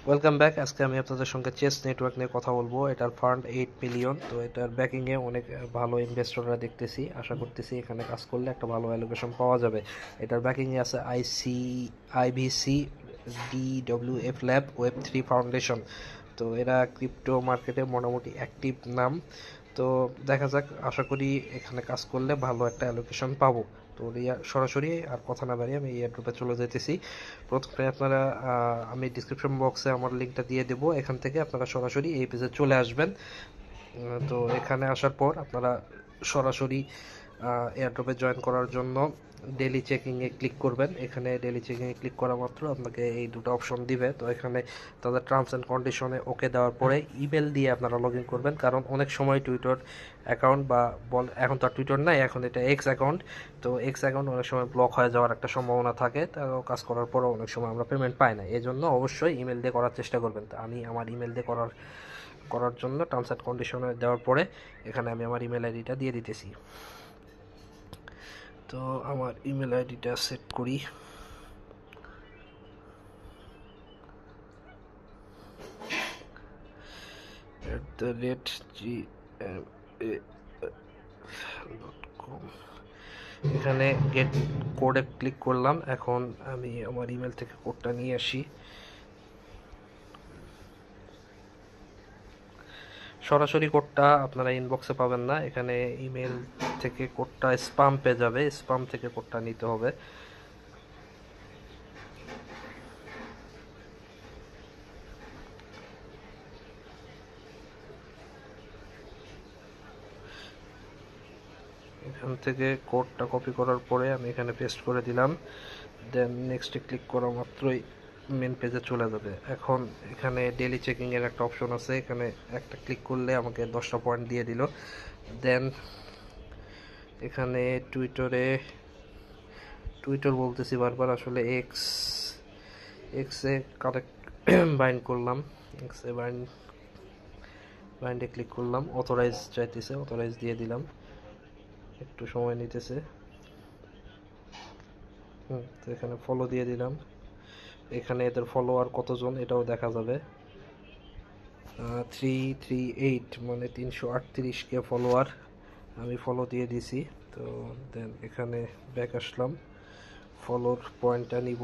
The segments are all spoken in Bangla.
Welcome back. আজকে আমি আপনাদের সঙ্গে চেস নেটওয়ার্ক নিয়ে কথা বলবো। এটার ফান্ড 8 মিলিয়ন। তো এটার ব্যাকিংয়ে অনেক ভালো ইনভেস্টররা দেখতেছি। আশা করতেছি এখানে কাজ করলে একটা ভালো অ্যালোকেশন পাওয়া যাবে। এটার ব্যাকিংয়ে আছে আইভিসি, ডিডব্লিউএফ ল্যাব, ওয়েব 3 ফাউন্ডেশন। তো এরা ক্রিপ্টো মার্কেটে মোটামুটি অ্যাক্টিভ নাম। তো দেখা যাক, আশা করি এখানে কাজ করলে ভালো একটা অ্যালোকেশন পাবো। তো সরাসরি আর কথা না বাড়িয়ে আমি এয়ারড্রপে চলে যেতেছি। প্রথমে আপনারা আমি ডিসক্রিপশন বক্সে আমার লিঙ্কটা দিয়ে দেবো, এখান থেকে আপনারা সরাসরি এই পেজে চলে আসবেন। তো এখানে আসার পর আপনারা সরাসরি এয়ারড্রপে জয়েন করার জন্য ডেলি চেকিংয়ে ক্লিক করবেন। এখানে ডেলি চেকিংয়ে ক্লিক করা মাত্র আপনাকে এই দুটো অপশন দিবে। তো এখানে তাদের টার্মস অ্যান্ড কন্ডিশনে ওকে দেওয়ার পরে ইমেল দিয়ে আপনারা লগ ইন করবেন, কারণ অনেক সময় টুইটার অ্যাকাউন্ট বা এখন তো আর টুইটার নাই, এখন এটা এক্স অ্যাকাউন্ট। তো এক্স অ্যাকাউন্ট অনেক সময় ব্লক হয়ে যাওয়ার একটা সম্ভাবনা থাকে। তাও কাজ করার পরও অনেক সময় আমরা পেমেন্ট পাই না, এই জন্য অবশ্যই ইমেল দিয়ে করার চেষ্টা করবেন। তো আমি আমার ইমেল দিয়ে করার জন্য টার্মস অ্যান্ড কন্ডিশনে দেওয়ার পরে এখানে আমি আমার ইমেল আইডিটা দিয়ে দিতেছি। তো আমার ইমেল আইডিটা সেট করি। @gmail.com। এখানে গেট কোডে ক্লিক করলাম। এখন আমি আমার ইমেল থেকে কোডটা নিয়ে আসি। সরাসরি কোডটা আপনারা ইনবক্সে পাবেন না, এখানে ইমেল থেকে কোডটা স্পাম পেয়ে যাবে, স্পাম থেকে কোডটা নিতে হবে। এখান থেকে কোডটা কপি করার পরে আমি এখানে পেস্ট করে দিলাম। দেন নেক্সটে ক্লিক করা মাত্রই মেন পেজে চলে যাবে। এখন এখানে ডেলি চেকিংয়ের একটা অপশন আছে, এখানে একটা ক্লিক করলে আমাকে 10টা পয়েন্ট দিয়ে দিল। দেন এখানে টুইটার বলতেছি বারবার, আসলে এক্সে কারেক্ট বাইন্ড করলাম। এক্সে বাইন্ডে ক্লিক করলাম, অথরাইজ চাইতেছে, অথরাইজ দিয়ে দিলাম। একটু সময় নিতেছে। তো এখানে ফলো দিয়ে দিলাম। এখানে এদের ফলোয়ার কতজন এটাও দেখা যাবে। 338 মানে 338কে ফলোয়ার, আমি ফলো দিয়ে দিছি। তো দেন এখানে ব্যাক আসলাম, ফলোর পয়েন্টটা নিব।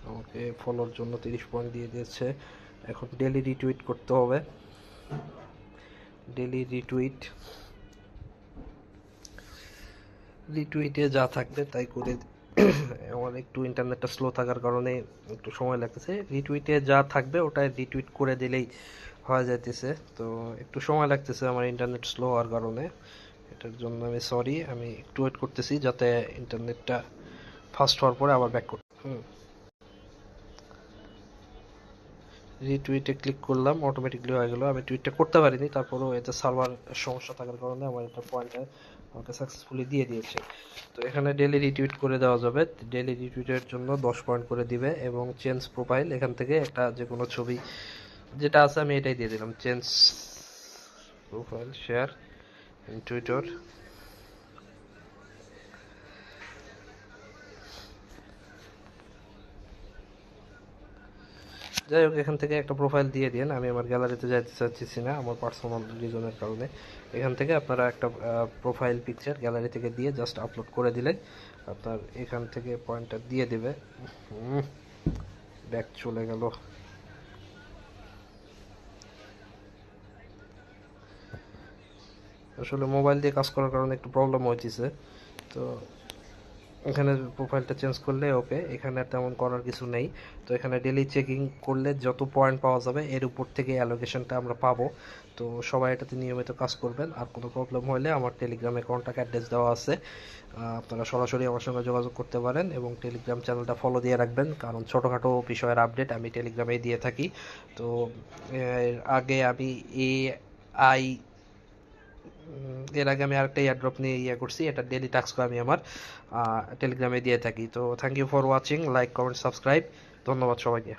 আমাকে ফলোর জন্য 30 পয়েন্ট দিয়ে দিয়েছে। এখন ডেলি রিটুইট করতে হবে। ডেলি রিটুইটে যা থাকবে তাই করে আমার একটু ইন্টারনেটটা স্লো থাকার কারণে একটু সময় লাগতেছে। রিটুইটে যা থাকবে ওটা রিটুইট করে দিলেই হয়ে যাইতেছে। তো একটু সময় লাগতেছে আমার ইন্টারনেট স্লো হওয়ার কারণে, এটার জন্য আমি সরি। আমি একটু ওয়েট করতেছি যাতে ইন্টারনেটটা ফাস্ট হওয়ার পরে আবার ব্যাক করতে। রিটুইটে ক্লিক করলাম, অটোমেটিকলি হয়ে গেল। আমি টুইটটা করতে পারিনি, তারপরেও এতে সার্ভার সমস্যা থাকার কারণে আমার এটা পয়েন্টটা আমাকে সাকসেসফুলি দিয়ে দিয়েছে। তো এখানে ডেলি রিটুইট করে দেওয়া যাবে। ডেলি রিটুইটের জন্য 10 পয়েন্ট করে দিবে। এবং চেঞ্জ প্রোফাইল, এখান থেকে একটা যে কোনো ছবি যেটা আছে আমি এটাই দিয়ে দিলাম। Change profile, share in Twitter. যাই হোক, এখান থেকে একটা প্রোফাইল দিয়ে দিন। আমি আমার গ্যালারিতে যাইতে চাচ্ছি না আমার পার্সোনাল রিজনের কারণে। এখান থেকে আপনারা একটা প্রোফাইল পিকচার গ্যালারি থেকে দিয়ে জাস্ট আপলোড করে দিলে আপনার এখান থেকে পয়েন্টটা দিয়ে দেবে। ব্যাক চলে গেল। আসলে মোবাইল দিয়ে কাজ করার কারণে একটু প্রবলেম হয়েছে। তো এখানে প্রোফাইলটা চেঞ্জ করলে ওকে, এখানে তেমন করার কিছু নেই। তো এখানে ডেলি চেকিং করলে যত পয়েন্ট পাওয়া যাবে এর উপর থেকে অ্যালোকেশনটা আমরা পাবো। তো সবাই এটাতে নিয়মিত কাজ করবেন। আর কোনো প্রবলেম হলে আমার টেলিগ্রামে কন্ট্যাক্ট অ্যাড্রেস দেওয়া আছে, আপনারা সরাসরি আমার সঙ্গে যোগাযোগ করতে পারেন। এবং টেলিগ্রাম চ্যানেলটা ফলো দিয়ে রাখবেন, কারণ ছোটোখাটো বিষয়ের আপডেট আমি টেলিগ্রামেই দিয়ে থাকি। তো আগে আমি আই এর আগে আমি আরেকটা এয়ারড্রপ নিয়ে করছি, এটা ডেলি টাস্ক আমি আমার টেলিগ্রামে দিয়ে থাকি। তো thank you for watching, like comment subscribe. ধন্যবাদ সবাইকে।